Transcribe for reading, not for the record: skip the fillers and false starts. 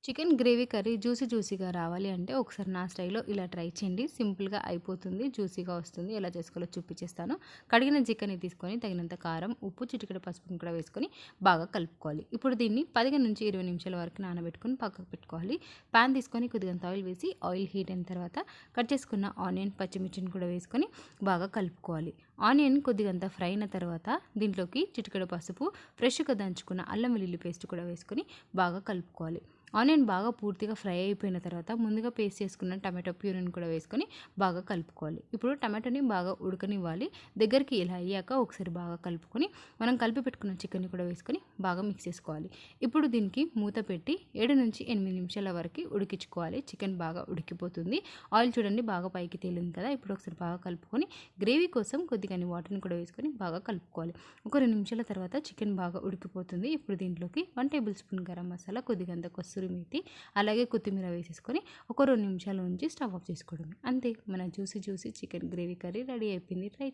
Chicken gravy curry జ్యూసీగా రావాలి అంటే ఒకసారి నా స్టైల్‌లో ఇలా ట్రై చేయండి. సింపుల్‌గా అయిపోతుంది. జ్యూసీగా వస్తుంది. ఎలా చేసుకోవాలో చూపించేస్తాను. కడిగిన చికెన్‌ని తీసుకొని తగినంత కారం, ఉప్పు, చిటికెడు పసుపుని కూడా వేసుకొని బాగా కలుపుకోవాలి. ఇప్పుడు దీన్ని 15-20 నిమిషాల వరకు నానబెట్టుకొని పక్కకు పెట్టుకోవాలి. పాన్ తీసుకొని కొద్దిగంత ఆయిల్ వేసి ఆయిల్ హీట్ అయిన తర్వాత కట్ చేసుకున్న ఆనియన్, పచ్చిమిర్చిని కూడా వేసుకొని బాగా కలుపుకోవాలి. ఆనియన్ కొద్దిగంత ఫ్రై అయిన తర్వాత దీంట్లోకి చిటికెడు పసుపు, ఫ్రెష్‌గా దంచుకున్న అల్లం వెల్లుల్లి పేస్ట్ కూడా వేసుకొని బాగా కలుపుకోవాలి. ఆనియన్ బాగా పూర్తిగా ఫ్రై అయిపోయిన తర్వాత ముందుగా పేస్ట్ చేసుకున్న టమాటో ప్యూరీని కూడా వేసుకొని బాగా కలుపుకోవాలి. ఇప్పుడు టమాటోని బాగా ఉడకనివ్వాలి. దగ్గరికి ఇలా అయ్యాక ఒకసారి బాగా కలుపుకొని మనం కలిపి పెట్టుకున్న చికెన్ని కూడా వేసుకొని బాగా మిక్స్ చేసుకోవాలి. ఇప్పుడు దీనికి మూత పెట్టి 7-8 నిమిషాల వరకు ఉడికించుకోవాలి. చికెన్ బాగా ఉడికిపోతుంది. ఆయిల్ చూడండి బాగా పైకి తేలింది కదా! ఇప్పుడు ఒకసారి బాగా కలుపుకొని గ్రేవీ కోసం కొద్దిగాని వాటర్‌ని కూడా వేసుకొని బాగా కలుపుకోవాలి. ఒక 2 నిమిషాల తర్వాత చికెన్ బాగా ఉడికిపోతుంది. ఇప్పుడు దీంట్లోకి 1 టేబుల్ స్పూన్ గరం మసాలా, కొద్దిగంత కస్తూరి మేతి, అలాగే కొత్తిమీర వేసేసుకొని ఒక 2 నిమిషాలు ఉంచి స్టవ్ ఆఫ్ చేసుకోవడమే. అంతే మన juicy chicken gravy curry ready అయిపోయింది. ట్రై